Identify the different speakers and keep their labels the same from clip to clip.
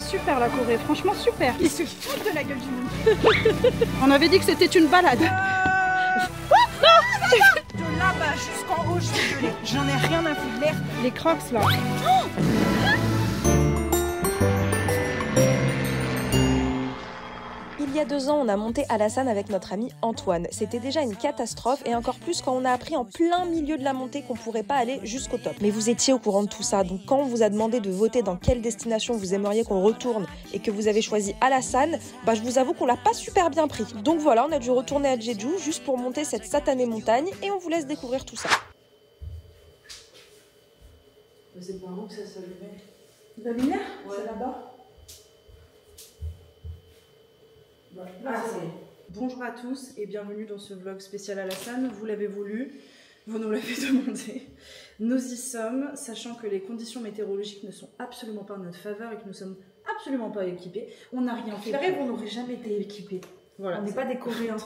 Speaker 1: super la Corée, franchement super. Ils se foutent de la gueule du monde. On avait dit que c'était une balade. De là-bas jusqu'en haut, je suis gelée. J'en ai rien à foutre. L'air, les crocs là.
Speaker 2: Il y a 2 ans, on a monté Alassane avec notre ami Antoine. C'était déjà une catastrophe et encore plus quand on a appris en plein milieu de la montée qu'on pourrait pas aller jusqu'au top. Mais vous étiez au courant de tout ça, donc quand on vous a demandé de voter dans quelle destination vous aimeriez qu'on retourne et que vous avez choisi Alassane, bah je vous avoue qu'on l'a pas super bien pris. Donc voilà, on a dû retourner à Jeju juste pour monter cette satanée montagne et on vous laisse découvrir tout ça.
Speaker 3: C'est par où que ça s'allumait?
Speaker 1: La lumière?
Speaker 3: Ouais.
Speaker 1: C'est là-bas.
Speaker 3: Ah,
Speaker 1: Bonjour à tous et bienvenue dans ce vlog spécial Alassane. Vous l'avez voulu, vous nous l'avez demandé. Nous y sommes, sachant que les conditions météorologiques ne sont absolument pas en notre faveur et que nous sommes absolument pas équipés. On n'a rien fait.
Speaker 3: rêve, on n'aurait jamais été équipés.
Speaker 1: Voilà,
Speaker 3: On n'est pas des Coréens.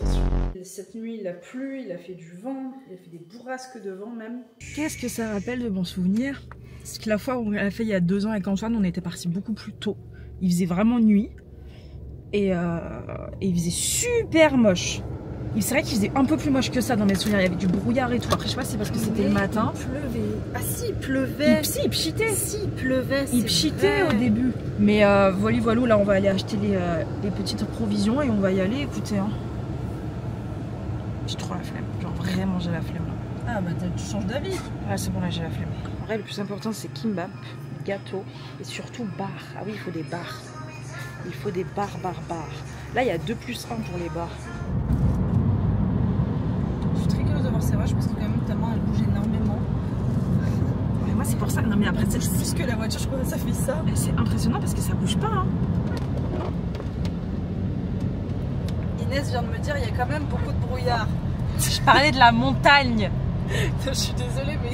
Speaker 1: Cette nuit, il a plu, il a fait du vent, il a fait des bourrasques de vent même.
Speaker 4: Qu'est-ce que ça rappelle de bons souvenirs? Parce que la fois où on l'a fait il y a 2 ans avec Antoine, on était parti beaucoup plus tôt. Il faisait vraiment nuit. Et il faisait super moche. C'est vrai qu'il faisait un peu plus moche que ça dans mes souvenirs. Il y avait du brouillard et tout. Après, je sais pas si c'est parce que c'était le matin.
Speaker 1: Il pleuvait. Ah si, il pleuvait.
Speaker 4: Il pchitait.
Speaker 1: Si, il pleuvait.
Speaker 4: Il pchitait au début. Mais voilà, là on va aller acheter les petites provisions et on va y aller. Écoutez, hein. J'ai trop la flemme. Genre vraiment, j'ai la flemme là.
Speaker 1: Ah bah tu changes d'avis.
Speaker 4: Ah, c'est bon, là j'ai la flemme. En vrai, le plus important c'est kimbap, gâteau et surtout bar. Ah oui, il faut des bars. Il faut des bars. Là, il y a 2+1 pour les bars.
Speaker 1: Je suis très curieuse de voir ces vaches parce que quand même ta main elle bouge énormément.
Speaker 4: Mais moi, c'est pour ça. Non, mais après, c'est
Speaker 1: Plus que la voiture, je crois que ça fait ça.
Speaker 4: c'est impressionnant parce que ça bouge pas. Hein.
Speaker 1: Inès vient de me dire il y a quand même beaucoup de brouillard.
Speaker 4: Je parlais de la montagne.
Speaker 1: Je suis désolée mais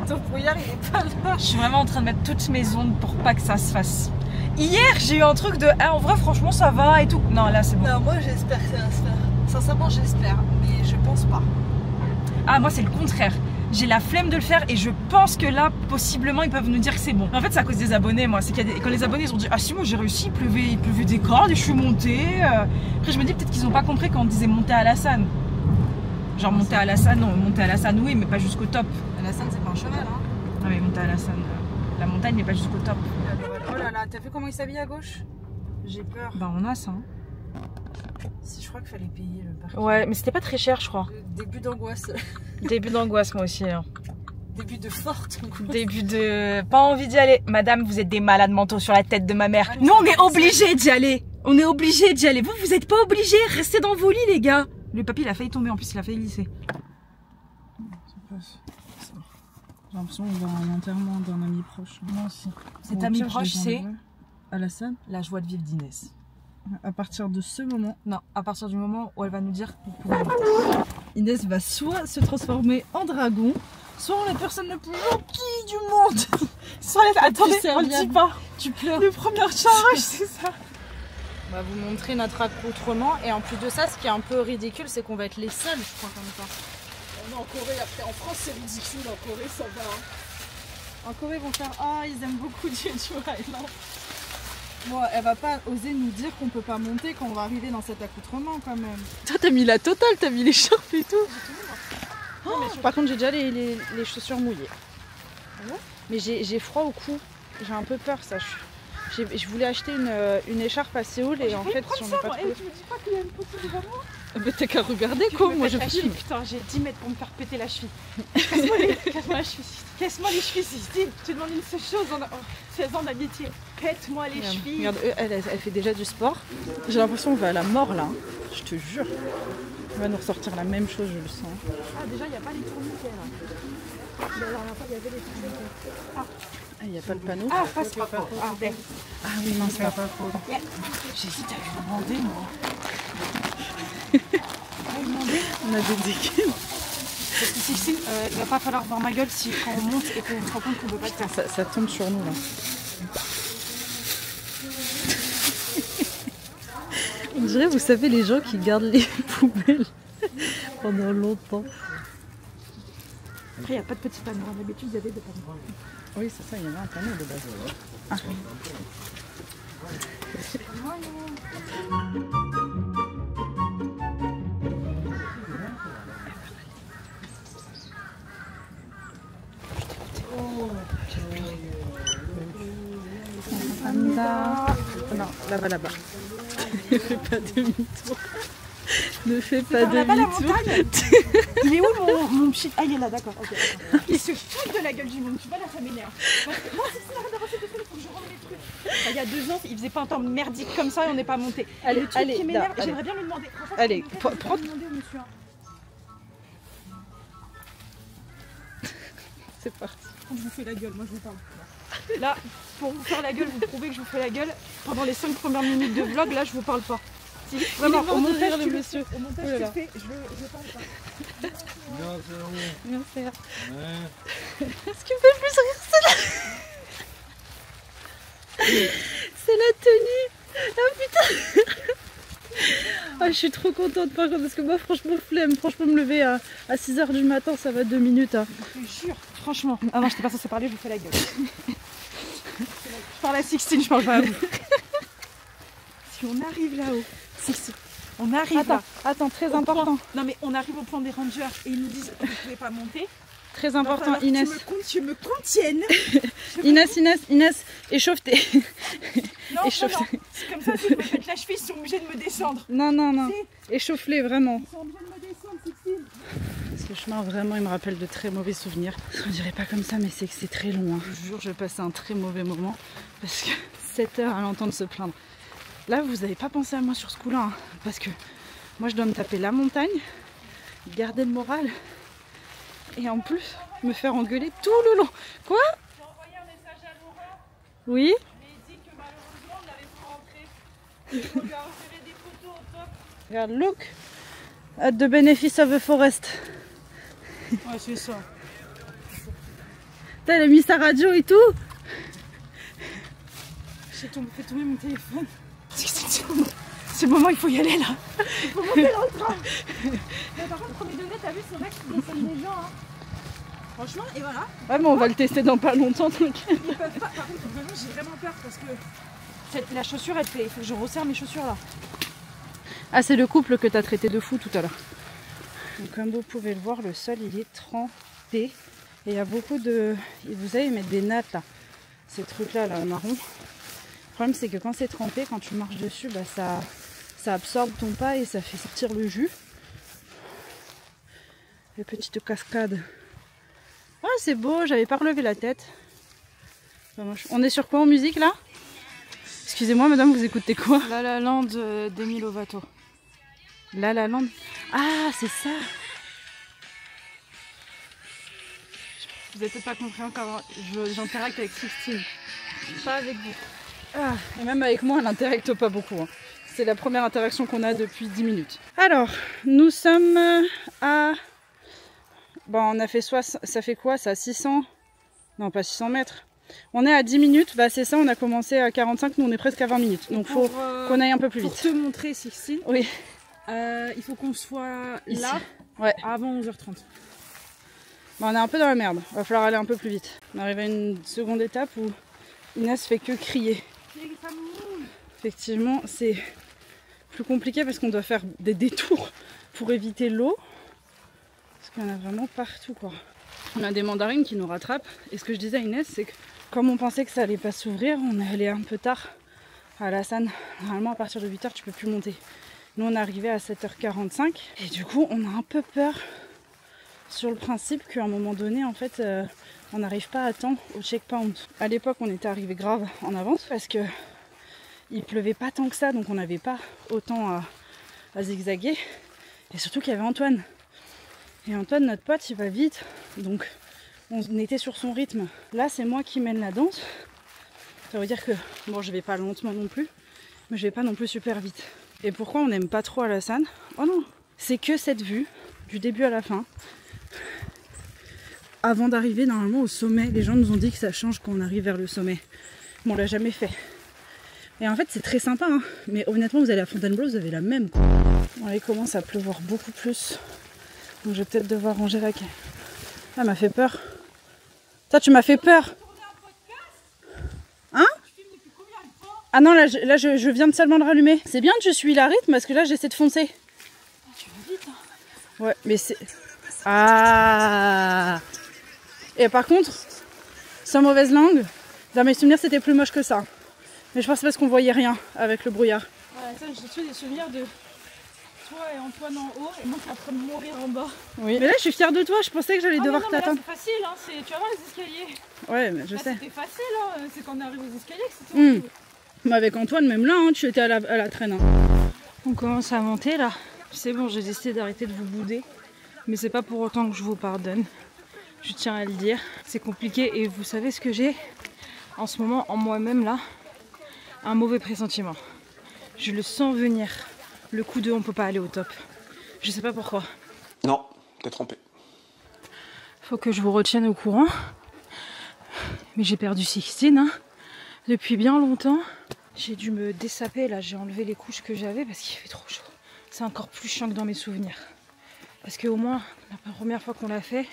Speaker 1: ton brouillard il est pas là.
Speaker 4: Je suis vraiment en train de mettre toutes mes ondes pour pas que ça se fasse. Hier, j'ai eu un truc de ah, en vrai, franchement, ça va et tout. Non, là, c'est bon.
Speaker 1: Non, moi j'espère que ça va se faire. Sincèrement, j'espère, mais je pense pas.
Speaker 4: Ah, moi, c'est le contraire. J'ai la flemme de le faire et je pense que là, possiblement, ils peuvent nous dire que c'est bon. En fait, c'est à cause des abonnés, moi. C'est quand les abonnés ils ont dit ah si, moi j'ai réussi, il pleuvait des cordes et je suis montée. Après, je me dis peut-être qu'ils ont pas compris quand on disait monter à Alassane. Genre monter à Alassane, non, monter à Alassane, oui, mais pas jusqu'au top.
Speaker 1: Alassane, c'est pas un cheval, hein.
Speaker 4: Non, mais monter à Alassane, la montagne, mais pas jusqu'au top.
Speaker 1: Oh là là, t'as vu comment il s'habille à gauche? J'ai peur.
Speaker 4: Bah, on a ça. Hein.
Speaker 1: Si, je crois qu'il fallait payer le parking.
Speaker 4: Ouais, mais c'était pas très cher, je crois.
Speaker 1: Début d'angoisse.
Speaker 4: Début d'angoisse, moi aussi. Hein.
Speaker 1: Début de forte angoisse.
Speaker 4: Début de... Pas envie d'y aller. Madame, vous êtes des malades mentaux sur la tête de ma mère. Nous, on est obligés d'y aller. On est obligés d'y aller. Vous êtes pas obligés. Restez dans vos lits, les gars. Le papy, il a failli tomber. En plus, il a failli glisser.
Speaker 3: J'ai l'impression qu'on va à un enterrement d'un ami proche.
Speaker 4: Moi aussi. Cet ami proche, c'est
Speaker 3: Alassane.
Speaker 4: la joie de vivre d'Inès.
Speaker 3: À partir de ce moment,
Speaker 4: Non, à partir du moment où elle va nous dire vous pouvez monter.
Speaker 3: Inès va soit se transformer en dragon, soit en la personne la plus gentille du monde.
Speaker 4: Soit attendez, on le dit pas.
Speaker 3: Tu pleures.
Speaker 4: Le premier charge, c'est ça.
Speaker 1: On va vous montrer notre accoutrement et en plus de ça, ce qui est un peu ridicule, c'est qu'on va être les seuls, je crois, comme ça.
Speaker 3: En Corée, après en France c'est ridicule, en Corée ça va. Hein.
Speaker 1: En Corée, ils vont faire ah, ils aiment beaucoup Jeju Island. Bon, elle va pas oser nous dire qu'on peut pas monter quand on va arriver dans cet accoutrement quand même.
Speaker 3: Toi t'as mis la totale, t'as mis l'écharpe et tout.
Speaker 1: Par contre, j'ai déjà les chaussures mouillées. Mais j'ai froid au cou. J'ai un peu peur, ça. Je voulais acheter une écharpe à Séoul et en fait, j'en ai pas trouvé.
Speaker 3: Tu me dis pas qu'il y a une petite devant moi? Mais t'as qu'à regarder quoi, moi je filme.
Speaker 4: Putain, j'ai 10 mètres pour me faire péter la cheville. Casse-moi la cheville. Casse-moi les chevilles, Steve. Tu demandes une seule chose en 16 ans d'amitié. Pète-moi les chevilles.
Speaker 3: Regarde, elle fait déjà du sport. J'ai l'impression qu'on va à la mort là. Je te jure. On va nous ressortir la même chose, je le sens.
Speaker 4: Ah, déjà, il n'y a pas les tourniquets là. La dernière fois, il y avait les tourniquets.
Speaker 3: Ah, il n'y a pas le panneau.
Speaker 4: Ah, passe pas. Ah, ben.
Speaker 3: Ah oui, non, c'est pas faux.
Speaker 4: J'hésite à lui demander, moi.
Speaker 3: On a des dégaines.
Speaker 4: Parce que ici, il va pas falloir voir ma gueule si quand on monte et qu'on se rend compte qu'on peut pas le faire.
Speaker 3: Ça tombe sur nous là. On dirait, vous savez, les gens qui gardent les poubelles pendant longtemps.
Speaker 4: Après, il n'y a pas de petit panneau. D'habitude, il y avait des panneaux.
Speaker 3: Oui, c'est ça, il y avait un panneau de base. Ah. Non, là-bas, là-bas. Ne fais pas demi-tour. Ne fais pas demi-tour.
Speaker 4: Il est où mon shit? Ah, il est là, d'accord. Okay. Il se fout de la gueule du monde, tu vois, là, ça m'énerve. Moi, c'est arrête d'avancer 2 secondes, il faut que je rende les trucs. Il y a 2 ans, il faisait pas un temps merdique comme ça et on n'est pas monté.
Speaker 3: Allez,
Speaker 4: le truc
Speaker 3: allez,
Speaker 4: qui m'énerve,
Speaker 3: allez.
Speaker 4: j'aimerais bien lui demander.
Speaker 3: Allez, prends. C'est parti.
Speaker 4: Je vous fais la gueule, moi je vous parle. Là, pour vous faire la gueule, vous prouvez que je vous fais la gueule. Pendant les 5 premières minutes de vlog, là, je vous parle pas. Si, vraiment, au montage,
Speaker 3: le monsieur.
Speaker 4: Au montage, tu le fais, je parle pas.
Speaker 3: Non, c'est bon. Merci.
Speaker 2: Ce qui me fait le plus rire, c'est la tenue. Ah putain. Ah, je suis trop contente par contre parce que moi franchement flemme. Franchement me lever à 6 h du matin ça va 2 minutes. Hein.
Speaker 4: Je te jure, franchement. Ah non, je t'ai pas censé parler, je vous fais la gueule. Je parle à Sixtine, je parle pas à vous. Si on arrive là-haut, Sixtine, on arrive là.
Speaker 3: Attends, très important.
Speaker 4: Non mais on arrive au point des rangers et ils nous disent que vous pouvez pas monter.
Speaker 3: Très important, Inès.
Speaker 4: Tu me contiennes.
Speaker 3: Inès, échauffe tes...
Speaker 4: Non, c'est comme ça, si je me pète la cheville, ils sont obligés de me descendre.
Speaker 3: Non. Échauffe-les, vraiment.
Speaker 4: Ils sont obligés de me descendre, Sixtine.
Speaker 3: Ce chemin, vraiment, il me rappelle de très mauvais souvenirs. On dirait pas comme ça, mais c'est que c'est très long. Hein. Je vous jure, je vais passer un très mauvais moment. Parce que 7 heures à l'entendre se plaindre. Là, vous n'avez pas pensé à moi sur ce coup-là. Hein, parce que moi, je dois me taper la montagne, garder le moral. Et en plus, me faire engueuler tout le long. Quoi?
Speaker 4: J'ai envoyé un message à Laura.
Speaker 3: Oui.
Speaker 4: Mais il dit que malheureusement, on n'avait pas rentré. On lui a envoyé des photos au top.
Speaker 3: Regarde, look at the benefits of a forest.
Speaker 4: Ouais, c'est ça.
Speaker 3: Elle a mis sa radio et tout.
Speaker 4: J'ai fait tomber mon téléphone. C'est le moment, il faut y aller là. Il faut monter dans le train. Mais par contre, premier degré, t'as vu, c'est vrai qu'ils descendent des gens. Hein. Franchement, et voilà.
Speaker 3: Ouais, mais on va le tester dans pas longtemps. Donc.
Speaker 4: Ils peuvent pas. Par contre, vraiment, j'ai vraiment peur parce que la chaussure, elle fait. Il faut que je resserre mes chaussures là.
Speaker 3: Ah, c'est le couple que tu as traité de fou tout à l'heure. Donc, comme vous pouvez le voir, le sol il est trempé. Et il y a beaucoup de. Vous savez, ils mettent des nattes là. Ces trucs là, marron. Le problème, c'est que quand c'est trempé, quand tu marches dessus, bah, ça absorbe ton pas et ça fait sortir le jus. Les petites cascades. Ah, c'est beau, j'avais pas relevé la tête. On est sur quoi en musique là? Excusez-moi madame, vous écoutez quoi?
Speaker 4: La La Land d'Emi Lovato.
Speaker 3: La La Land. Ah, c'est ça.
Speaker 4: Vous n'avez peut-être pas compris encore, j'interacte avec Sixtine. Pas avec vous.
Speaker 3: Ah, et même avec moi, elle n'interacte pas beaucoup. Hein. C'est la première interaction qu'on a depuis 10 minutes. Alors, nous sommes à... Bon, on a fait ça fait quoi ça? 600? Non, pas 600 mètres. On est à 10 minutes, bah c'est ça, on a commencé à 45, nous on est presque à 20 minutes. Donc il faut qu'on aille un peu plus vite.
Speaker 4: Pour te montrer, Sixtine,
Speaker 3: oui.
Speaker 4: Il faut qu'on soit
Speaker 3: ici.
Speaker 4: Là
Speaker 3: ouais.
Speaker 4: Avant 11h30.
Speaker 3: Bah, on est un peu dans la merde, va falloir aller un peu plus vite. On arrive à une seconde étape où Inès fait que crier. Effectivement, c'est plus compliqué parce qu'on doit faire des détours pour éviter l'eau. Parce qu'il y en a vraiment partout quoi. On a des mandarines qui nous rattrapent. Et ce que je disais à Inès, c'est que comme on pensait que ça allait pas s'ouvrir, on est allé un peu tard à Alassane. Normalement à partir de 8 h tu peux plus monter. Nous on est arrivé à 7 h 45 et du coup on a un peu peur sur le principe qu'à un moment donné en fait on n'arrive pas à temps au checkpoint. À l'époque on était arrivé grave en avance parce que il pleuvait pas tant que ça, donc on n'avait pas autant à zigzaguer. Et surtout qu'il y avait Antoine. Et Antoine, notre pote, il va vite. Donc on était sur son rythme. Là, c'est moi qui mène la danse. Ça veut dire que, bon, je vais pas lentement non plus, mais je vais pas non plus super vite. Et pourquoi on n'aime pas trop Alassane? Oh non, c'est que cette vue, du début à la fin. Avant d'arriver normalement au sommet, les gens nous ont dit que ça change quand on arrive vers le sommet. Mais on l'a jamais fait. Et en fait c'est très sympa, hein. Mais honnêtement vous allez à Fontainebleau, vous avez la même. Bon, là il commence à pleuvoir beaucoup plus. Donc je vais peut-être devoir ranger la caisse. Ah, elle m'a fait peur. Toi tu m'as fait peur. Hein? Ah non, là, je viens de seulement le rallumer. C'est bien que je suis la rythme parce que là, j'essaie de foncer.
Speaker 4: Ah, tu vas vite, hein.
Speaker 3: Ouais, mais c'est... Ah. Et par contre, sans mauvaise langue, dans mes souvenirs, c'était plus moche que ça. Mais je pense que c'est parce qu'on voyait rien avec le brouillard.
Speaker 4: Ouais, ça, j'ai des souvenirs de toi et Antoine en haut et moi qui est en train de mourir en bas.
Speaker 3: Oui. Mais là, je suis fière de toi. Je pensais que j'allais devoir t'attendre.
Speaker 4: C'est facile, hein. Tu vas voir les escaliers.
Speaker 3: Ouais, mais je sais.
Speaker 4: C'était facile, hein. C'est quand on arrive aux escaliers que c'était
Speaker 3: Mais avec Antoine, même là, hein, tu étais à la traîne. Hein.
Speaker 4: On commence à monter là. C'est bon, j'ai décidé d'arrêter de vous bouder. Mais c'est pas pour autant que je vous pardonne. Je tiens à le dire. C'est compliqué et vous savez ce que j'ai en ce moment en moi-même là? Un mauvais pressentiment. Je le sens venir. Le coup de on peut pas aller au top. Je sais pas pourquoi.
Speaker 5: Non, t'es trompé.
Speaker 4: Faut que je vous retienne au courant. Mais j'ai perdu 16 hein, depuis bien longtemps. J'ai dû me dessaper là, j'ai enlevé les couches que j'avais parce qu'il fait trop chaud. C'est encore plus chiant que dans mes souvenirs. Parce qu'au moins, la première fois qu'on l'a fait,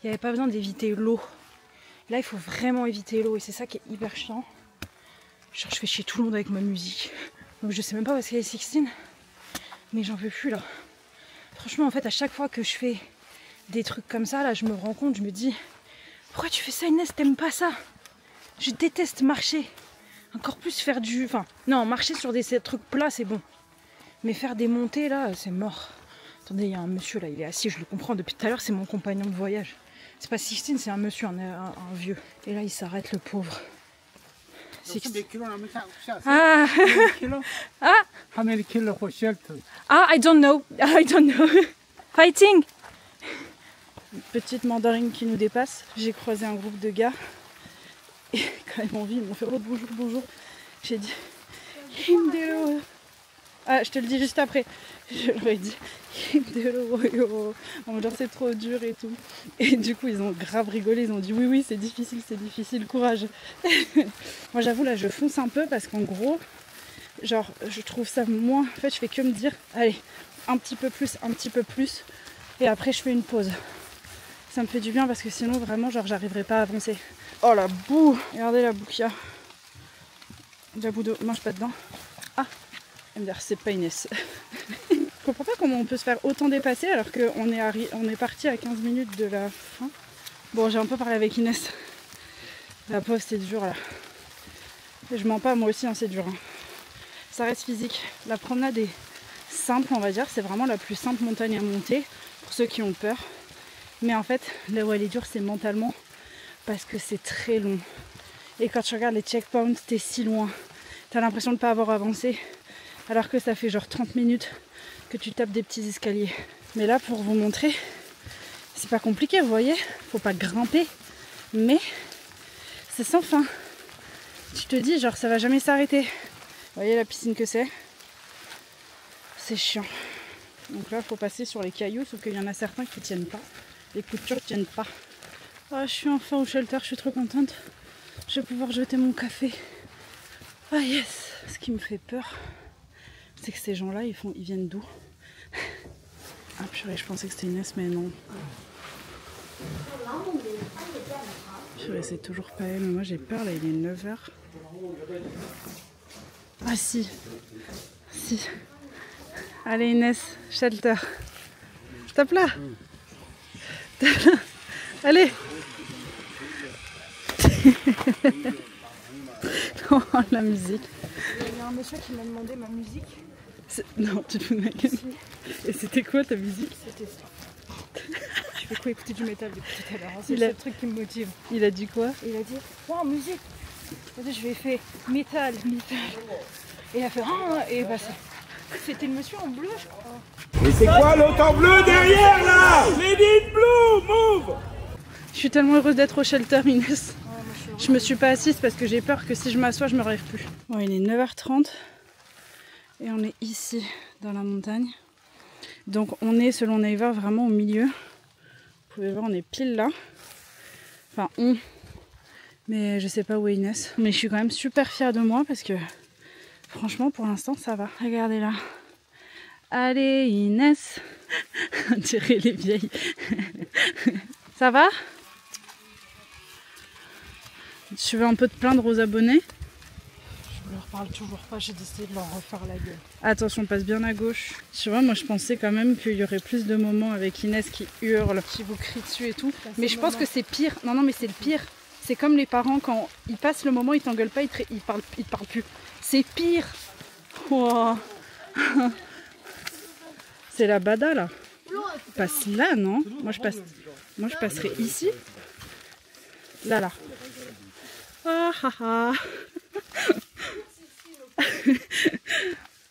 Speaker 4: il n'y avait pas besoin d'éviter l'eau. Là, il faut vraiment éviter l'eau et c'est ça qui est hyper chiant. Genre, je fais chier tout le monde avec ma musique. Donc je sais même pas où est-ce qu'il y a 16, mais j'en peux plus là. Franchement, en fait, à chaque fois que je fais des trucs comme ça, là, je me rends compte, je me dis, pourquoi tu fais ça, Inès? T'aimes pas ça? Je déteste marcher. Encore plus faire du... Enfin, non, marcher sur des trucs plats, c'est bon. Mais faire des montées, là, c'est mort. Attendez, il y a un monsieur, là, il est assis, je le comprends. Depuis tout à l'heure, c'est mon compagnon de voyage. C'est pas 16, c'est un monsieur, un vieux. Et là, il s'arrête, le pauvre. Ah. Ah.
Speaker 6: How many kilos for shelter?
Speaker 4: Ah, I don't know. I don't know. Fighting.
Speaker 3: Une petite mandarine qui nous dépasse. J'ai croisé un groupe de gars. Et quand ils m'ont vu, ils m'ont fait oh, bonjour, bonjour. J'ai dit Himdelo. Ah, je te le dis juste après. Je leur ai dit Himdelo. En me disant c'est trop dur et tout. Et du coup, ils ont grave rigolé. Ils ont dit oui, c'est difficile, courage. Moi, j'avoue, là, je fonce un peu parce qu'en gros, genre, je trouve ça moins. En fait, je fais que me dire allez, un petit peu plus. Et après, je fais une pause. Ça me fait du bien parce que sinon, vraiment, genre, j'arriverai pas à avancer. Oh la boue! Regardez la boue qu'il y a. La boue d'eau, mange pas dedans. Ah! Elle me dit, c'est pas Inès. Je comprends pas comment on peut se faire autant dépasser alors qu'on est parti à 15 minutes de la fin. Bon, j'ai un peu parlé avec Inès. La pauvre, c'est dur là. Et je mens pas, moi aussi, hein, c'est dur. Hein. Ça reste physique. La promenade est simple, on va dire. C'est vraiment la plus simple montagne à monter pour ceux qui ont peur. Mais en fait, là où elle est dure, c'est mentalement parce que c'est très long. Et quand tu regardes les checkpoints, t'es si loin. T'as l'impression de ne pas avoir avancé. Alors que ça fait genre 30 minutes que tu tapes des petits escaliers. Mais là, pour vous montrer, c'est pas compliqué, vous voyez. Faut pas grimper. Mais c'est sans fin. Tu te dis, genre, ça va jamais s'arrêter. Vous voyez la piscine que c'est? C'est chiant. Donc là, il faut passer sur les cailloux, sauf qu'il y en a certains qui tiennent pas. Les coutures tiennent pas. Oh, je suis enfin au shelter, je suis trop contente. Je vais pouvoir jeter mon café. Ah yes. Ce qui me fait peur, c'est que ces gens-là, ils viennent d'où? Ah purée, je pensais que c'était Inès, mais non. Purée, c'est toujours pas elle, mais moi j'ai peur, là il est 9h. Ah si. Allez Inès, shelter. Tape là. Allez. Oh, la musique.
Speaker 4: Il y a un monsieur qui m'a demandé ma musique.
Speaker 3: Non, tu te fous de ma gueule. Et c'était quoi ta musique?
Speaker 4: C'était ça. Je fais quoi écouter du métal depuis tout à l'heure. C'est
Speaker 3: le
Speaker 4: truc qui me motive.
Speaker 3: Il a dit quoi?
Speaker 4: Il a dit wow, musique. Je lui ai fait métal. Et il a fait et bah c'était le monsieur en bleu, je crois.
Speaker 6: Et c'est quoi l'autre en bleu derrière là? Lady in Blue, move!
Speaker 3: Je suis tellement heureuse d'être au shelter, Inès. Je me suis pas assise parce que j'ai peur que si je m'assois, je me relève plus. Bon, il est 9h30 et on est ici dans la montagne. Donc on est, selon Naver, vraiment au milieu. Vous pouvez voir, on est pile là. Enfin, mais je sais pas où est Inès. Mais je suis quand même super fière de moi parce que franchement, pour l'instant, ça va. Regardez là. Allez, Inès. On dirait les vieilles. Ça va? Tu veux un peu te plaindre aux abonnés?
Speaker 4: Je
Speaker 3: Je leur parle toujours pas, j'ai décidé de leur refaire la gueule. Attention, passe bien à gauche. Tu vois, moi je pensais quand même qu'il y aurait plus de moments avec Inès qui hurle, qui vous crie dessus et tout. Mais je pense que c'est pire. Non, non, mais c'est le pire. C'est comme les parents, quand ils passent le moment, ils t'engueulent pas, ils te parlent plus. C'est pire. Wow. C'est la bada là. Passe là, non? Moi je passerai ici. Là, là. Ah ah ah.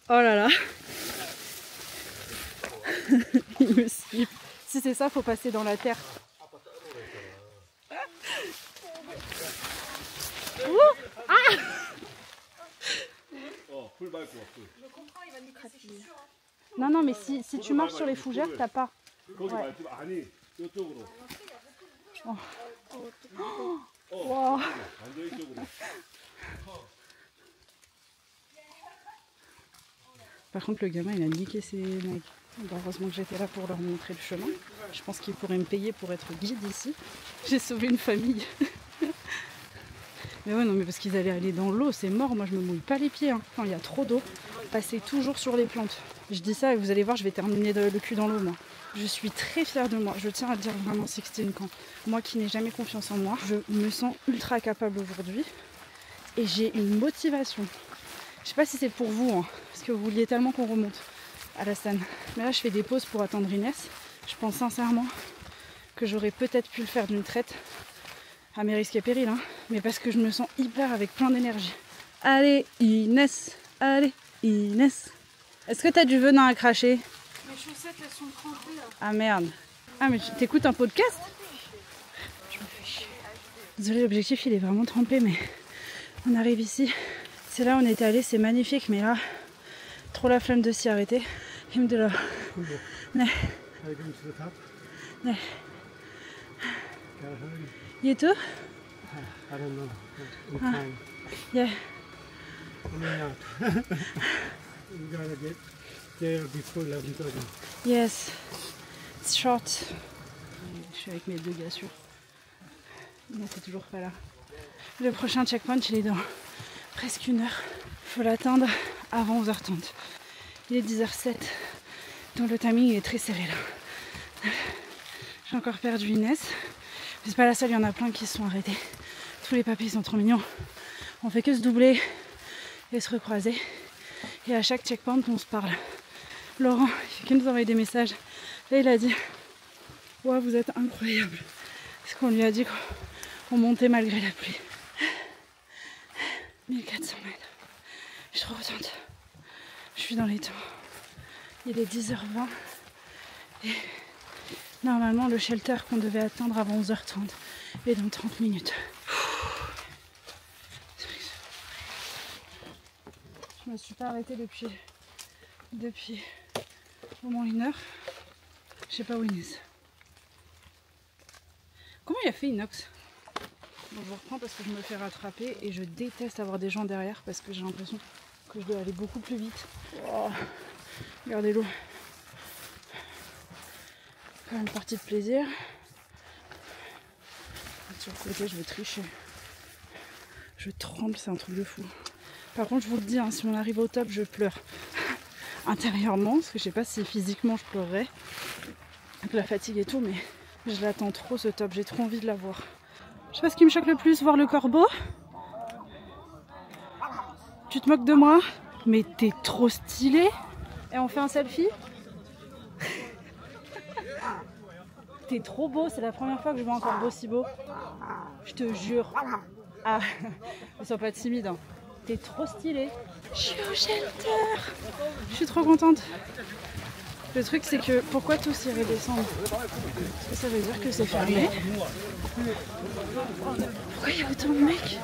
Speaker 3: Oh là là. Il me slip. Si c'est ça, faut passer dans la terre. Ah. Non, non, mais si tu marches sur les fougères, t'as pas. Ouais. Oh. Wow. Par contre, le gamin, il a niqué ses mecs. Heureusement que j'étais là pour leur montrer le chemin. Je pense qu'il pourrait me payer pour être guide ici. J'ai sauvé une famille. Mais ouais, non, mais parce qu'ils allaient aller dans l'eau, c'est mort. Moi, je me mouille pas les pieds. Hein. Quand il y a trop d'eau, passez toujours sur les plantes. Je dis ça et vous allez voir, je vais terminer le cul dans l'eau, moi. Je suis très fière de moi. Je tiens à dire vraiment, Sixtine, quand moi qui n'ai jamais confiance en moi, je me sens ultra capable aujourd'hui. Et j'ai une motivation. Je sais pas si c'est pour vous, hein, parce que vous vouliez tellement qu'on remonte à la Sanne. Mais là, je fais des pauses pour attendre Inès. Je pense sincèrement que j'aurais peut-être pu le faire d'une traite, à mes risques et périls, hein, mais parce que je me sens hyper avec plein d'énergie. Allez, Inès, allez, Inès. Est-ce que t'as du venin à cracher?
Speaker 1: Mes chaussettes, elles sont trempées là.
Speaker 3: Ah merde. Ah, mais t'écoutes un podcast?
Speaker 1: Je me fais chier.
Speaker 3: Désolée, l'objectif il est vraiment trempé, mais on arrive ici. C'est là où on était allé, c'est magnifique, mais là, trop la flemme de s'y arrêter. Alhamdulillah. Nee. Nee. You too?
Speaker 7: I don't know. I'm fine.
Speaker 3: Yeah.
Speaker 7: Coming out. We gotta get there before 11:30.
Speaker 3: Yes. It's short. Je suis avec mes deux gars sûrs. Il n'était toujours pas là. Le prochain checkpoint, il est dans presque 1 heure. Il faut l'atteindre avant 11h30. Il est 10h07. Donc le timing est très serré là. J'ai encore perdu Inès. Mais c'est pas la seule, il y en a plein qui se sont arrêtés. Tous les papis sont trop mignons. On fait que se doubler et se recroiser. Et à chaque checkpoint, on se parle. Laurent, il fait que nous envoyer des messages. Là, il a dit « Wow, vous êtes incroyable !» Parce qu'on lui a dit qu'on montait malgré la pluie. 1400 mètres. Je suis trop contente. Je suis dans les temps. Il est 10h20. Et normalement, le shelter qu'on devait atteindre avant 11h30 est dans 30 minutes. Je me suis pas arrêtée depuis au moins 1 heure. Je sais pas où Inès. Comment il a fait Inox? Bon, je reprends parce que je me fais rattraper et je déteste avoir des gens derrière parce que j'ai l'impression que je dois aller beaucoup plus vite. Oh, regardez l'eau. Quand même partie de plaisir. Sur le côté, je vais tricher. Je tremble, c'est un truc de fou. Par contre, je vous le dis, hein, si on arrive au top, je pleure. Intérieurement, parce que je sais pas si physiquement je pleurerais. Avec la fatigue et tout, mais je l'attends trop ce top, j'ai trop envie de la voir. Je sais pas ce qui me choque le plus, voir le corbeau. Tu te moques de moi? Mais t'es trop stylé. Et on fait un selfie? T'es trop beau, c'est la première fois que je vois un corbeau si beau. Je te jure. Ah, ne sois pas timide. Hein. T'es trop stylé. Je suis au shelter. Je suis trop contente. Le truc c'est que pourquoi tous y redescendent? Parce que ça veut dire que c'est fermé. Pourquoi il y a autant de mecs?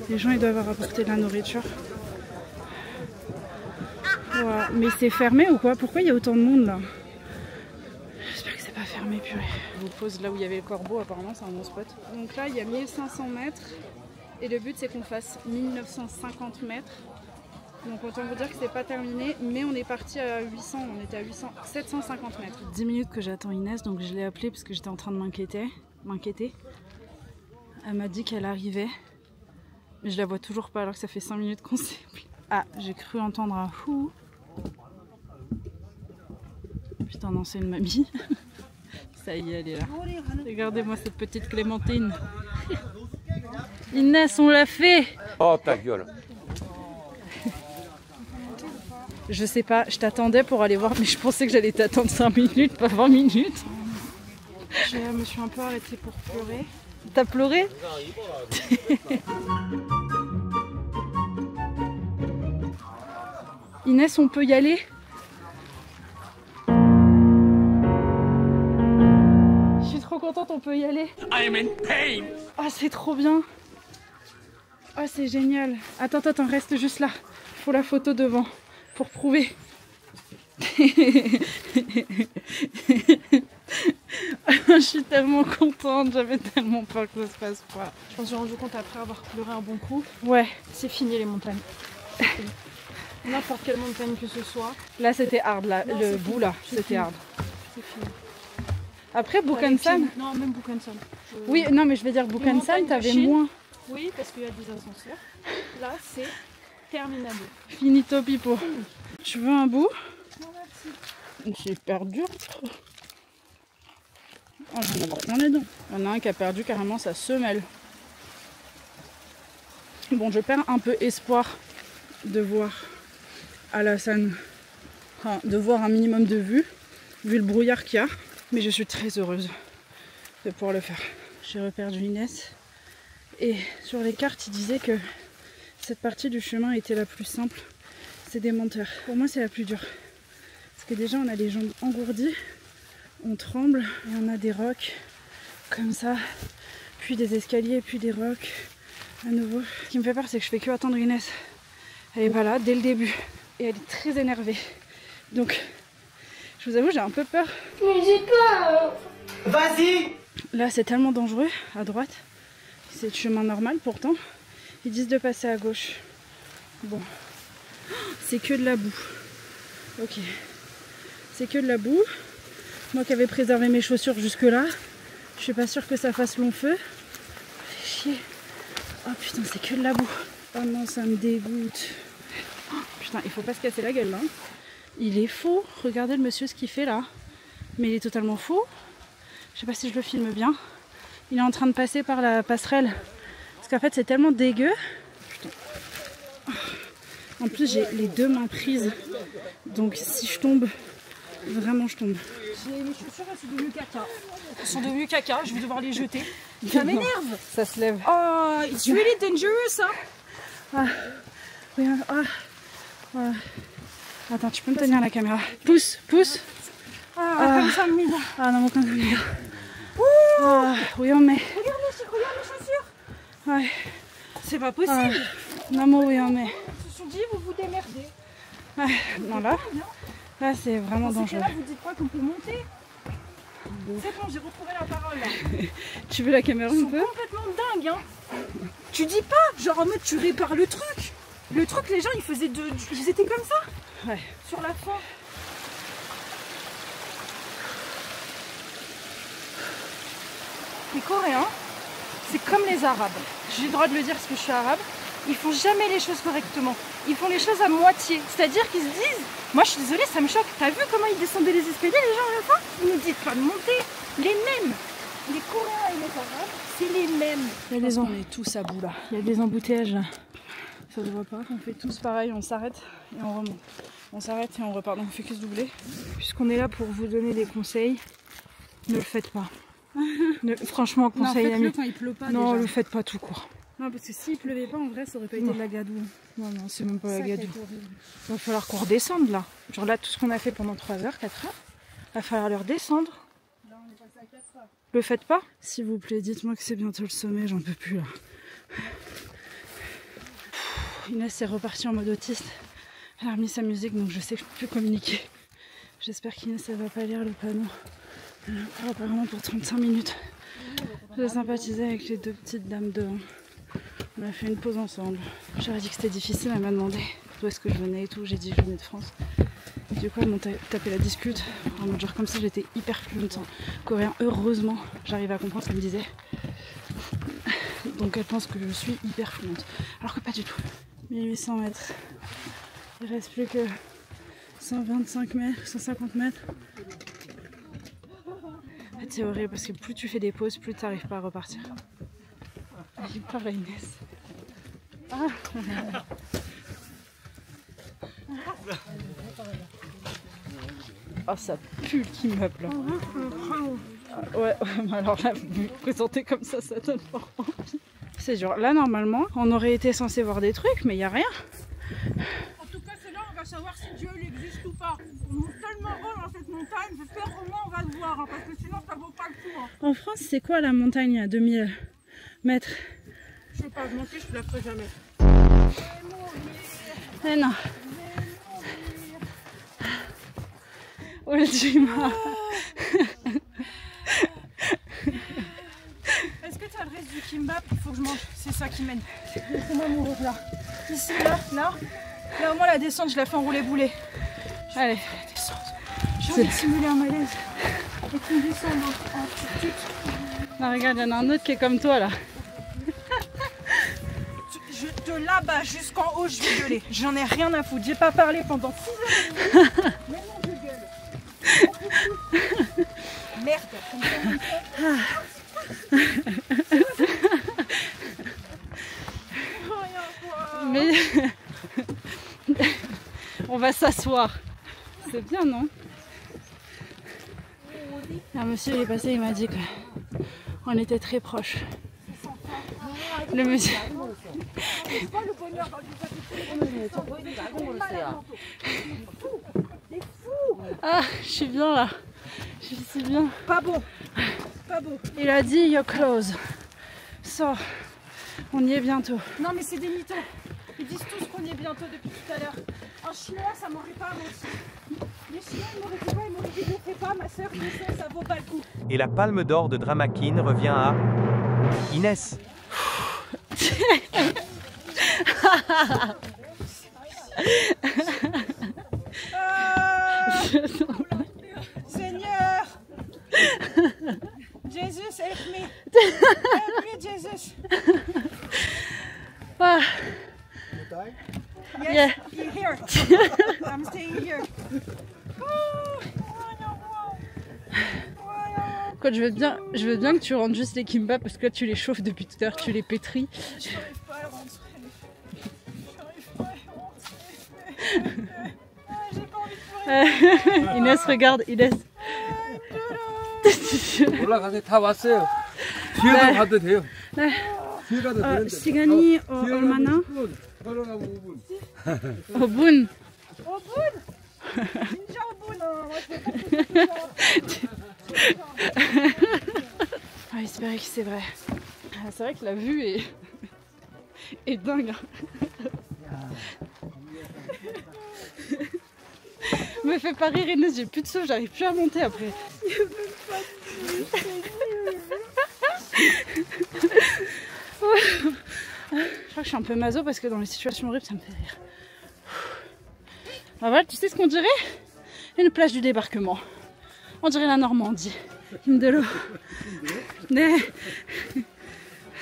Speaker 3: Les gens ils doivent avoir apporté de la nourriture. Voilà. Mais c'est fermé ou quoi? Pourquoi il y a autant de monde là? J'espère que c'est pas fermé, purée. Je vous pose là où il y avait le corbeau, apparemment c'est un bon spot. Donc là il y a 1500 mètres et le but c'est qu'on fasse 1950 mètres. Donc autant vous dire que c'est pas terminé, mais on est parti à 800, on était à 750 mètres. 10 minutes que j'attends Inès, donc je l'ai appelée parce que j'étais en train de m'inquiéter. Elle m'a dit qu'elle arrivait. Mais je la vois toujours pas alors que ça fait 5 minutes qu'on s'est pris. Ah, j'ai cru entendre un fou. Putain, non, c'est une mamie. Ça y est, elle est là. Regardez-moi cette petite Clémentine. Inès, on l'a fait.
Speaker 5: Oh ta gueule.
Speaker 3: Je sais pas, je t'attendais pour aller voir, mais je pensais que j'allais t'attendre 5 minutes, pas 20 minutes. Je me suis un peu arrêtée pour pleurer. T'as pleuré? Inès, on peut y aller? Je suis trop contente, on peut y aller.
Speaker 6: I'm in pain.
Speaker 3: Ah, c'est trop bien. Ah, c'est génial. Attends, reste juste là. Faut la photo devant pour prouver. Je suis tellement contente, j'avais tellement peur que ça se passe pas. Je me suis rendu compte après avoir pleuré un bon coup. Ouais, c'est fini les montagnes. N'importe quelle montagne que ce soit. Là c'était hard, là, non, le bout là, c'était hard. C'est fini. Après Bukhansan. Non, même Bukhansan. Oui, non, mais je vais dire Bukhansan, t'avais moins.
Speaker 8: Oui, parce qu'il y a des ascenseurs. Là, c'est terminado.
Speaker 3: Finito pipo. Tu veux un bout? Non, merci. J'ai perdu. Oh, j'en ai avoir plein les dents. Il y en a un qui a perdu carrément sa semelle. Bon, je perds un peu espoir de voir Alassane, enfin, de voir un minimum de vue, vu le brouillard qu'il y a. Mais je suis très heureuse de pouvoir le faire. J'ai reperdu Inès. Et sur les cartes, il disait que cette partie du chemin était la plus simple. C'est des menteurs. Pour moi, c'est la plus dure. Parce que déjà, on a les jambes engourdies, on tremble, et on a des rocs comme ça, puis des escaliers, puis des rocs à nouveau. Ce qui me fait peur, c'est que je fais que attendre Inès. Elle est pas là dès le début. Et elle est très énervée. Donc, je vous avoue, j'ai un peu peur.
Speaker 9: Mais j'ai peur.
Speaker 6: Vas-y.
Speaker 3: Là, c'est tellement dangereux, à droite. C'est le chemin normal pourtant. Ils disent de passer à gauche. Bon. C'est que de la boue. Ok. C'est que de la boue. Moi qui avais préservé mes chaussures jusque là, je suis pas sûre que ça fasse long feu. Fait chier. Oh putain, c'est que de la boue. Oh non, ça me dégoûte. Oh, putain, il faut pas se casser la gueule là. Il est faux. Regardez le monsieur ce qu'il fait là. Mais il est totalement faux. Je sais pas si je le filme bien. Il est en train de passer par la passerelle. Parce qu'en fait c'est tellement dégueu. Putain. En plus j'ai les deux mains prises. Donc si je tombe, vraiment je tombe.
Speaker 8: Mes chaussures elles sont devenues caca. Elles sont devenues caca, je vais devoir les jeter. Ça m'énerve.
Speaker 3: Ça se lève.
Speaker 8: Oh, it's really dangerous hein.
Speaker 3: Ah. Oui, ah. Voilà. Attends, tu peux me tenir la caméra. Pousse, pousse.
Speaker 8: Ah, comme ça, Mina.
Speaker 3: Ah non, comme ça, Mina. Ah, oui, on met.
Speaker 8: Regarde mes chaussures.
Speaker 3: Ouais.
Speaker 8: C'est pas possible.
Speaker 3: Non, mais oui, on met.
Speaker 8: Ils se sont dit, vous vous démerdez.
Speaker 3: Ouais. Non, là c'est vraiment dangereux.
Speaker 8: Là, vous dites quoi qu'on peut monter? C'est bon, j'ai retrouvé la parole là.
Speaker 3: Tu veux la caméra un peu?
Speaker 8: C'est complètement dingue, hein. Tu dis pas, genre en mode tu répares le truc. Le truc, les gens, ils étaient comme ça.
Speaker 3: Ouais.
Speaker 8: Sur la fin. Les Coréens, c'est comme les Arabes. J'ai le droit de le dire parce que je suis arabe. Ils font jamais les choses correctement. Ils font les choses à moitié. C'est-à-dire qu'ils se disent, moi je suis désolée, ça me choque. T'as vu comment ils descendaient les escaliers, les gens à la fin? Ils nous disent pas de monter. Les mêmes. Les Coréens et les Arabes, c'est les mêmes.
Speaker 3: On est tous à bout là. Il y a des embouteillages là. Ça se voit pas. On fait tous pareil, on s'arrête et on remonte. On s'arrête et on repart. Donc on fait que se doubler. Puisqu'on est là pour vous donner des conseils, ne le faites pas. Franchement, conseil
Speaker 8: non, quand il pleut pas.
Speaker 3: Non,
Speaker 8: déjà.
Speaker 3: le faites pas tout court.
Speaker 8: Non, parce que s'il pleuvait pas, en vrai, ça aurait pas été de la gadoue.
Speaker 3: Non, c'est même pas la gadoue. Il va falloir qu'on redescende là. Genre là, tout ce qu'on a fait pendant 3 heures, 4 heures, il va falloir le redescendre.
Speaker 8: Là, on est passé à 4 heures.
Speaker 3: Le faites pas? S'il vous plaît, dites-moi que c'est bientôt le sommet, j'en peux plus là. Inès est repartie en mode autiste. Elle a remis sa musique, donc je sais que je peux plus communiquer. J'espère qu'Inès elle va pas lire le panneau. Elle a encore apparemment pour 35 minutes. J'ai sympathisé avec les deux petites dames devant. On a fait une pause ensemble. J'aurais dit que c'était difficile, elle m'a demandé d'où est-ce que je venais et tout. J'ai dit que je venais de France. Et du coup, elles m'ont tapé la discute. En mode genre comme si j'étais hyper fluente en coréen. Heureusement, j'arrive à comprendre ce qu'elle me disait. Donc elle pense que je suis hyper fluente. Alors que pas du tout. 1800 mètres. Il reste plus que 125 mètres, 150 mètres. En fait, c'est horrible parce que plus tu fais des pauses, plus tu n'arrives pas à repartir. Il parle à Inès. Ah. Oh, ça pue le kimbap là. Ouais, mais alors là, vous présenter comme ça donne pas envie. C'est dur. Là, normalement, on aurait été censé voir des trucs, mais il n'y a rien.
Speaker 8: En tout cas, c'est là on va savoir si Dieu il existe ou pas. On monte tellement haut dans cette montagne, j'espère qu'au moins on va le voir, hein, parce que sinon ça vaut pas le coup. Hein.
Speaker 3: En France, c'est quoi la montagne à 2000 mètres?
Speaker 8: Je vais pas mentir, je la ferai jamais.
Speaker 3: Mais non. Oh le Jima.
Speaker 8: Est-ce que tu as le reste du kimbap? Il faut que je mange, c'est ça qui mène. Laissez-moi mourir là. Ici, là. Là au moins la descente, je la fais enrouler boulet.
Speaker 3: Allez.
Speaker 8: La descente. J'ai envie de simuler un malaise. Et qu'on descende en tut-tut.
Speaker 3: Ah, regarde, il y en a un autre qui est comme toi là.
Speaker 8: De là-bas jusqu'en haut, je vais gueuler. J'en ai rien à foutre. J'ai pas parlé pendant 6 heures. Mais non, je gueule. Merde.
Speaker 3: Mais on va s'asseoir. C'est bien, non? Un monsieur il est passé, il m'a dit qu'on était très proches. Le monsieur. Ah, je suis bien là. Je suis bien.
Speaker 8: Pas bon. Pas beau.
Speaker 3: Il a dit you're close. Sors. On y est bientôt.
Speaker 8: Non mais c'est des mythos. Ils disent tous qu'on y est bientôt depuis tout à l'heure. En chinois ça m'aurait pas menti. Les Chinois ils m'auraient dit quoi? Ils m'auraient dit ne fais pas ma soeur, ça vaut pas le coup.
Speaker 10: Et la palme d'or de Dramakin revient à Inès.
Speaker 8: Seigneur, Jesus, help me. Help me, Jesus.
Speaker 3: Ah.
Speaker 8: Yes, you're here. I'm staying here.
Speaker 3: Quoi, je veux bien que tu rentres juste les kimbap parce que là tu les chauffes depuis tout à l'heure, tu les pétris.
Speaker 8: J'arrive pas à le rentrer. J'arrive pas à le rentrer. J'ai pas envie de pleurer.
Speaker 3: Inès, regarde, Inès.
Speaker 11: 올라가서 다 왔어요. 뒤에서 가도 돼요.
Speaker 3: 네.
Speaker 11: 뒤에 가도 되는데.
Speaker 3: 시간이 얼마나?
Speaker 11: 걸어가면 5분.
Speaker 3: 5분.
Speaker 8: 5분? 진짜 5분. Moi je vais pas tout
Speaker 3: Ah, j'espérais que c'est vrai. C'est vrai que la vue est dingue. Me fait pas rire, Inès, j'ai plus de sauce, j'arrive plus à monter après. Je crois que je suis un peu maso parce que dans les situations horribles ça me fait rire. Ah, voilà, tu sais ce qu'on dirait? Une plage du débarquement. On dirait la Normandie. De l'eau.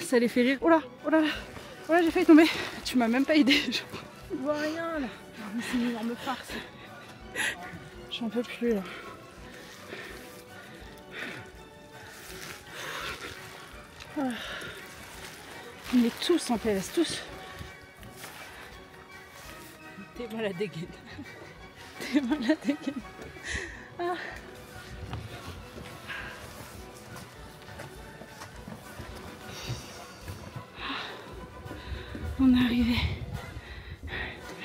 Speaker 3: Ça les fait rire. Oh là, oh là, oh là, j'ai failli tomber. Tu m'as même pas aidé. Je
Speaker 8: vois rien là. C'est une énorme farce.
Speaker 3: J'en peux plus là. Ah. On est tous en PLS, tous. T'es mal à dégaine. T'es mal à dégaine. Ah. On est arrivé.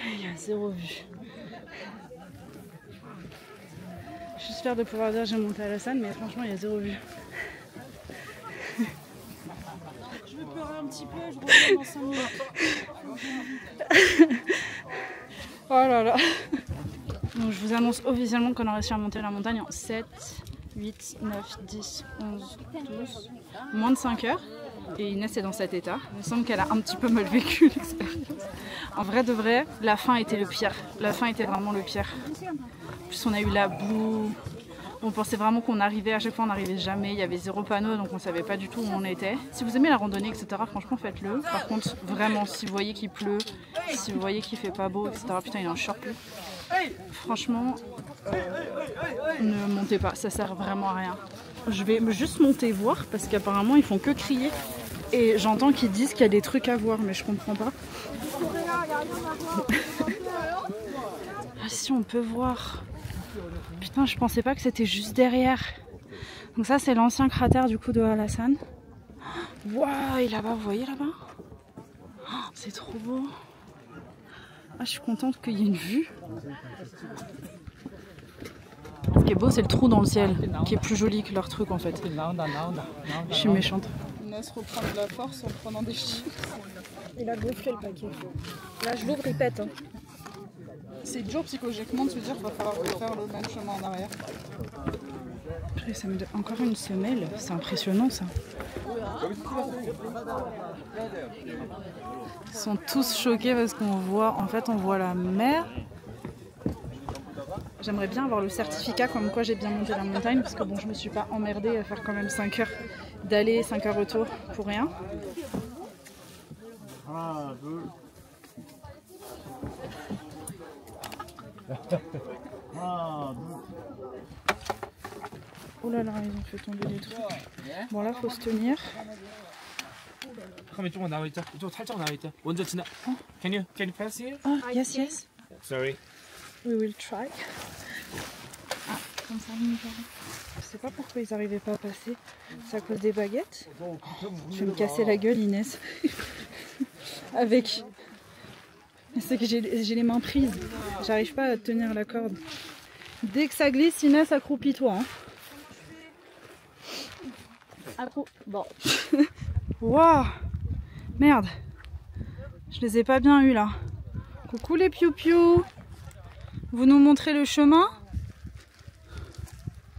Speaker 3: Il y a zéro vue. J'espère de pouvoir dire j'ai monté à la salle, mais franchement il y a zéro vue.
Speaker 8: Je vais pleurer un petit peu, je reviens dans 5 minutes.
Speaker 3: Oh là là. Donc je vous annonce officiellement qu'on a réussi à monter la montagne en 7, 8, 9, 10, 11, 12, moins de 5 heures. Et Inès est dans cet état. Il me semble qu'elle a un petit peu mal vécu l'expérience. En vrai de vrai, la fin était le pire. La fin était vraiment le pire. En plus on a eu la boue, On pensait vraiment qu'on arrivait, à chaque fois on n'arrivait jamais, il y avait 0 panneau donc on savait pas du tout où on était. Si vous aimez la randonnée etc, franchement faites-le. Par contre vraiment si vous voyez qu'il pleut, si vous voyez qu'il fait pas beau etc, putain il est en short plus. Franchement ne montez pas, ça sert vraiment à rien. Je vais juste monter voir parce qu'apparemment ils font que crier. Et j'entends qu'ils disent qu'il y a des trucs à voir mais je comprends pas. Ah si on peut voir. Putain, je pensais pas que c'était juste derrière. Donc ça, c'est l'ancien cratère du coup de Al-Hassan. Waouh, et là-bas, vous voyez là-bas? C'est trop beau. Ah, je suis contente qu'il y ait une vue. Ce qui est beau, c'est le trou dans le ciel, qui est plus joli que leur truc en fait. Je suis méchante. Inès reprend de la force en prenant des chips.
Speaker 8: Il a gonflé le paquet. Là, je l'ouvre, il pète. Hein.
Speaker 3: C'est dur psychologiquement de se dire qu'il va falloir refaire le même chemin en arrière. Après, ça me donne encore une semelle, c'est impressionnant ça. Ils sont tous choqués parce qu'on voit, en fait on voit la mer. J'aimerais bien avoir le certificat comme quoi j'ai bien monté la montagne parce que bon, je me suis pas emmerdée à faire quand même 5 heures d'aller, 5 heures retour pour rien. Oh là là, ils ont fait tomber des trucs. Bon là, faut se tenir.
Speaker 11: 잠깐만 이쪽만 나와 있자. 이쪽 살짝 나와 있자. 먼저 지나. Can you pass here?
Speaker 3: Oh, yes, yes.
Speaker 11: Sorry.
Speaker 3: We will try. Ah, comme ça, je sais pas pourquoi ils n'arrivaient pas à passer. C'est à cause des baguettes. Je vais me casser la gueule, Inès. Avec. C'est que j'ai les mains prises. J'arrive pas à tenir la corde. Dès que ça glisse, Inès, accroupis-toi. Hein. Bon. Waouh. Merde. Je les ai pas bien eus là. Coucou les piou-piou. Vous nous montrez le chemin?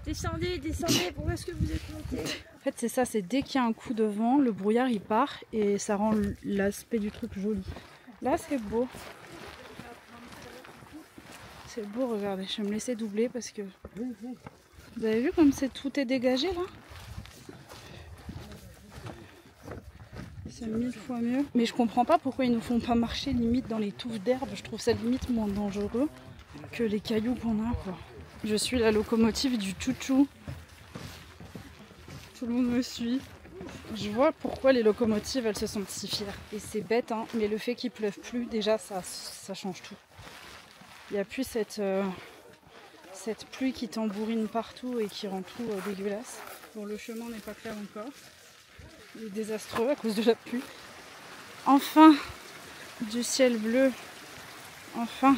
Speaker 8: Descendez, descendez, pourquoi est-ce que vous êtes montés?
Speaker 3: En fait c'est ça, c'est dès qu'il y a un coup de vent, le brouillard il part et ça rend l'aspect du truc joli. Là c'est beau. C'est beau, regardez, je vais me laisser doubler parce que... Vous avez vu comme tout est dégagé là? C'est 1000 fois mieux. Mais je comprends pas pourquoi ils nous font pas marcher limite dans les touffes d'herbe. Je trouve ça limite moins dangereux que les cailloux qu'on a quoi. Je suis la locomotive du chouchou. Tout le monde me suit. Je vois pourquoi les locomotives elles se sentent si fières. Et c'est bête hein, mais le fait qu'il pleuve plus déjà ça change tout. Il n'y a plus cette pluie qui tambourine partout et qui rend tout dégueulasse. Bon, le chemin n'est pas clair encore. Il est désastreux à cause de la pluie. Enfin, du ciel bleu. Enfin.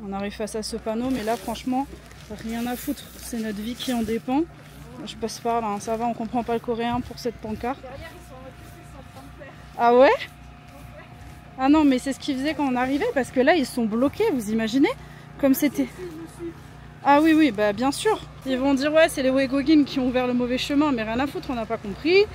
Speaker 3: On arrive face à ce panneau, mais là, franchement, rien à foutre. C'est notre vie qui en dépend. Je passe par là, hein. Ça va, on comprend pas le coréen pour cette pancarte. Ah ouais? Ah non, mais c'est ce qu'ils faisaient quand on arrivait, parce que là, ils sont bloqués, vous imaginez? Comme c'était... Ah oui, oui, bah bien sûr. Ils vont dire, ouais, c'est les Wegogin qui ont ouvert le mauvais chemin, mais rien à foutre, on n'a pas compris.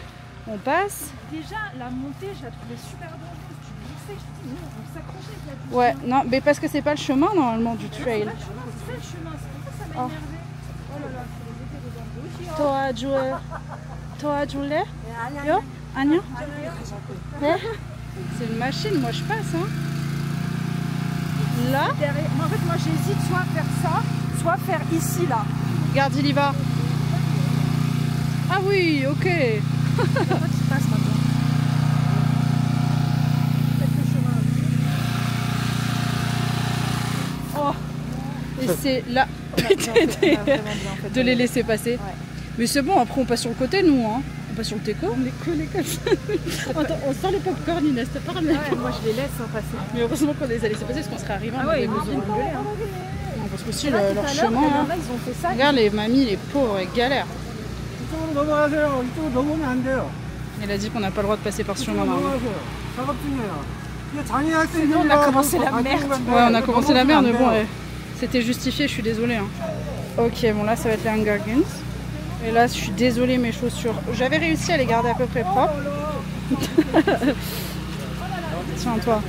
Speaker 3: On passe.
Speaker 8: Déjà, la montée, je la trouvais super dangereuse. Tu glissais, je dis, non, on s'accrochait, il y a du
Speaker 3: Ouais, non, mais parce que c'est pas le chemin, normalement, du trail.
Speaker 8: C'est le chemin, c'est pour ça que ça m'a énervé. Oh là là,
Speaker 3: 도와줄래? Yo? 아니요? 네? C'est une machine, moi je passe hein. Là?
Speaker 8: Derrière, en fait moi j'hésite soit faire ça, soit faire ici là.
Speaker 3: Regarde, il y va. Ah oui, ok.
Speaker 8: Tu passes maintenant. Faites le chemin.
Speaker 3: Oh. Et c'est là de les laisser passer. Ouais. Mais c'est bon, après on passe sur le côté nous hein. On passe sur le teco.
Speaker 8: On est collés comme ça.
Speaker 3: On sort les popcorn, Inès, t'as pas ramené.
Speaker 8: Ouais, moi je les laisse passer.
Speaker 3: Mais heureusement qu'on les a laissés passer parce qu'on serait arrivés
Speaker 8: ah ouais, ils nous ont
Speaker 3: engueulé. Hein. Parce que aussi leur chemin, hein.
Speaker 8: Là, ils ont fait ça.
Speaker 3: Regarde les mamies, les pauvres, elles galèrent. Il a dit qu'on n'a pas le droit de passer par ce chemin là.
Speaker 8: Sinon on a commencé la merde.
Speaker 3: Ouais, on a commencé la merde, mais bon, ouais. C'était justifié, je suis désolée. Hein. Ok, bon là ça va être les Hunger Games. Et là, je suis désolée, mes chaussures. J'avais réussi à les garder à peu près propres. Tiens, toi.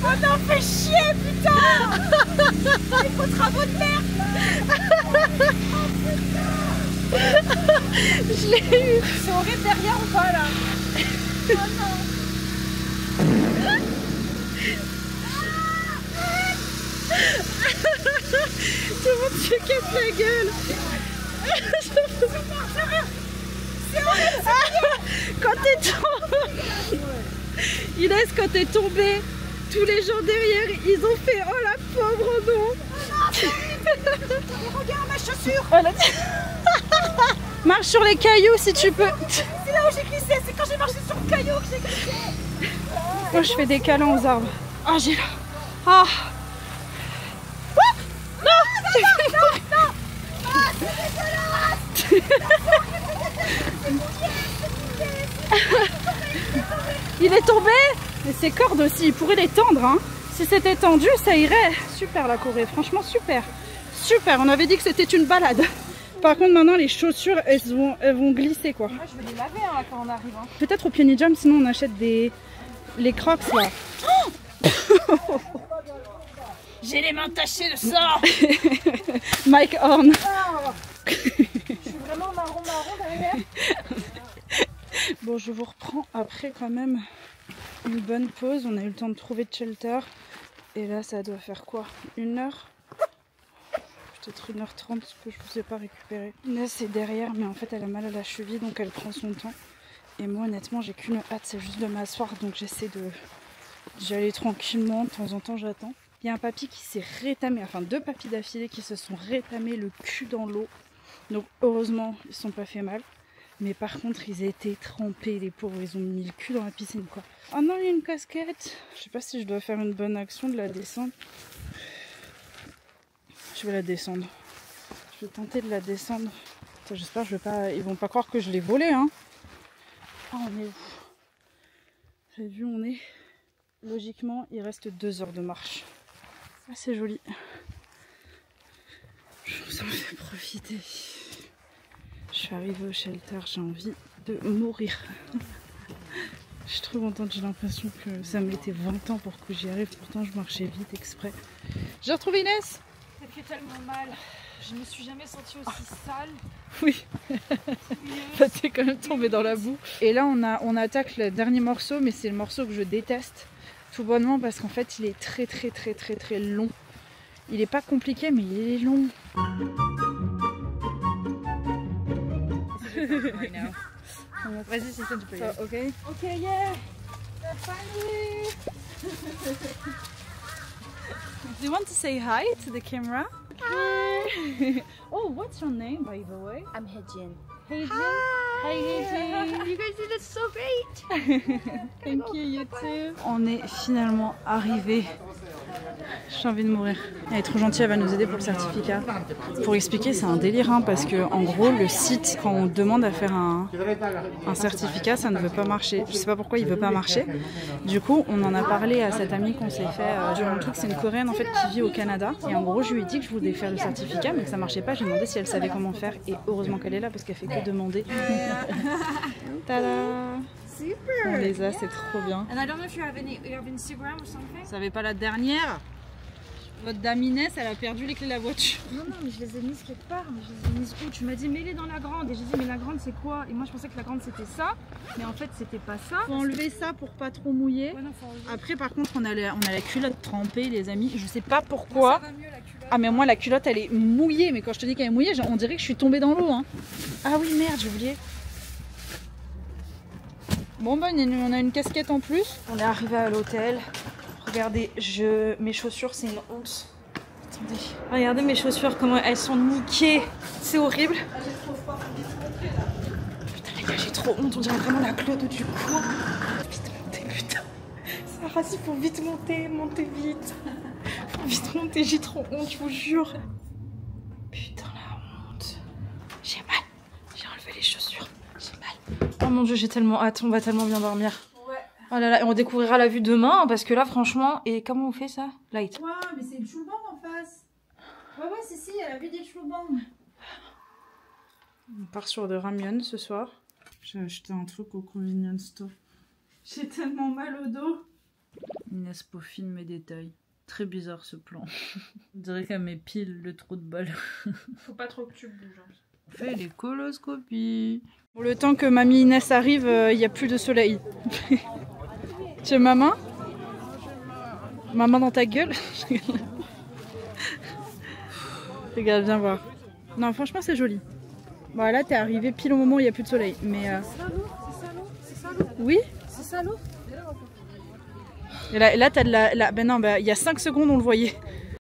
Speaker 4: Oh non, fais chier, putain. Il faut travaux de merde.
Speaker 3: Je l'ai eu.
Speaker 4: C'est horrible derrière ou pas là? Oh non.
Speaker 3: Tout le monde se casse la gueule.
Speaker 4: C'est horrible.
Speaker 3: Quand t'es tombé, Inès, quand t'es tombée, tous les gens derrière, ils ont fait oh la pauvre non.
Speaker 4: Regarde ma chaussure.
Speaker 3: Marche sur les cailloux si tu peux.
Speaker 4: C'est là où j'ai glissé, c'est quand j'ai marché sur le caillou que j'ai glissé.
Speaker 3: Moi je fais des câlins aux arbres. Ah j'ai là. Ah. Il est tombé. Mais ses cordes aussi, il pourrait les tendre hein. Si c'était tendu, ça irait. Super la Corée, franchement super. Super, on avait dit que c'était une balade. Par contre maintenant les chaussures elles vont glisser quoi.
Speaker 4: Moi je vais les laver hein, quand on arrive hein.
Speaker 3: Peut-être au Penny Jam, sinon on achète les crocs là. Oh
Speaker 4: j'ai les mains tachées de sang.
Speaker 3: Mike Horn.
Speaker 4: Je suis vraiment marron derrière.
Speaker 3: Bon, je vous reprends après quand même une bonne pause. On a eu le temps de trouver de shelter. Et là, ça doit faire quoi? 1 heure? Peut-être 1h30 parce que je vous ai pas récupéré. Inès est derrière, mais en fait, elle a mal à la cheville, donc elle prend son temps. Et moi, honnêtement, j'ai qu'une hâte, c'est juste de m'asseoir. Donc j'essaie d'y aller tranquillement. De temps en temps, j'attends. Il y a un papy qui s'est rétamé, enfin 2 papys d'affilée qui se sont rétamés le cul dans l'eau. Donc heureusement, ils ne se sont pas fait mal. Mais par contre, ils étaient trempés, les pauvres. Ils ont mis le cul dans la piscine, quoi. Ah non, il y a une casquette. Je sais pas si je dois faire une bonne action de la descendre. Je vais la descendre. Je vais tenter de la descendre. J'espère que ils vont pas croire que je l'ai volée, hein. Ah, on est où? Vous avez vu, on est... Logiquement, il reste 2 heures de marche. Ah, c'est joli. Je vous en fais profiter. Je suis arrivée au shelter, j'ai envie de mourir. Je suis trop contente, j'ai l'impression que ça mettait 20 ans pour que j'y arrive. Pourtant, je marchais vite exprès. J'ai retrouvé Inès.
Speaker 4: Ça fait tellement mal. Je me suis jamais sentie aussi sale.
Speaker 3: Oui. Ça t'es quand même tombée dans la boue. Et là, on attaque le dernier morceau, mais c'est le morceau que je déteste. Tout bonnement parce qu'en fait, il est très long. Il est pas compliqué, mais il est long. Vas-y, c'est ça, tu peux y aller. Ok.
Speaker 4: Ok, yeah. Finally.
Speaker 3: Do you want to say hi to the camera? Hi. Oh, what's your name, by the way?
Speaker 12: I'm Hejin.
Speaker 3: Hejin. Hi, Hejin.
Speaker 12: You guys did it so great.
Speaker 3: Thank you, you too. On est finalement arrivés. J'ai envie de mourir. Elle est trop gentille, elle va nous aider pour le certificat. Pour expliquer, c'est un délire hein, parce que en gros, le site, quand on demande à faire un certificat, ça ne veut pas marcher. Je sais pas pourquoi il veut pas marcher. Du coup, on en a parlé à cette amie qu'on s'est fait durant le truc. C'est une Coréenne en fait qui vit au Canada. Et en gros, je lui ai dit que je voulais faire le certificat, mais que ça marchait pas. J'ai demandé si elle savait comment faire. Et heureusement qu'elle est là parce qu'elle fait que demander. Tada!
Speaker 4: Super.
Speaker 3: On les a, c'est trop bien.
Speaker 4: And I don't know if you have Instagram or something.
Speaker 3: Vous savez pas la dernière? Votre dame Inès, elle a perdu les clés de la voiture.
Speaker 4: Non, mais je les ai mises quelque part. Mais je les ai mises où? Tu m'as dit mets-les dans la grande. Et j'ai dit mais la grande c'est quoi? Et moi je pensais que la grande c'était ça. Mais en fait c'était pas ça.
Speaker 3: Faut enlever ça pour pas trop mouiller.
Speaker 4: Ouais, non, faut enlever.
Speaker 3: Après par contre on a la culotte trempée les amis. Je sais pas pourquoi.
Speaker 4: Ça va mieux, la culotte.
Speaker 3: Ah mais moi la culotte elle est mouillée. Mais quand je te dis qu'elle est mouillée, on dirait que je suis tombée dans l'eau. Hein. Ah oui merde, j'ai oublié. Bon bah on a une casquette en plus. On est arrivé à l'hôtel. Regardez, mes chaussures c'est une honte. Attendez. Regardez mes chaussures, comment elles sont niquées. C'est horrible. Putain les gars, j'ai trop honte. On dirait vraiment la Claude du cours. Vite monter, putain. Sarah, il faut vite monter, vite. Faut vite monter, j'ai trop honte, je vous jure. Putain la honte. J'ai mal. J'ai enlevé les chaussures. J'ai mal. Oh mon dieu, j'ai tellement hâte. On va tellement bien dormir.
Speaker 4: Ouais. Oh là là, et on découvrira la vue demain parce que là, franchement, et comment on fait ça? Light.
Speaker 1: Ouais, mais c'est le Chulbang en face. Ouais, si, il y a la vue des Chulbang.
Speaker 3: On part sur de ramyeon ce soir. J'ai acheté un truc au convenience store. J'ai tellement mal au dos. Inès peaufine mes détails. Très bizarre ce plan. On dirait qu'elle m'épile le trou de balle.
Speaker 8: Faut pas trop que tu bouges.
Speaker 3: On fait les coloscopies. Bon, le temps que mamie Inès arrive, il n'y a plus de soleil. Tu veux ma main? Ma main dans ta gueule? Regarde, viens voir. Non, franchement, c'est joli. Bon, là, t'es arrivé pile au moment où il n'y a plus de soleil. Mais
Speaker 8: C'est ça l'eau?
Speaker 3: oui?
Speaker 8: C'est ça l'eau?
Speaker 3: Et là t'as de la... Ben non, il y a 5 secondes, on le voyait.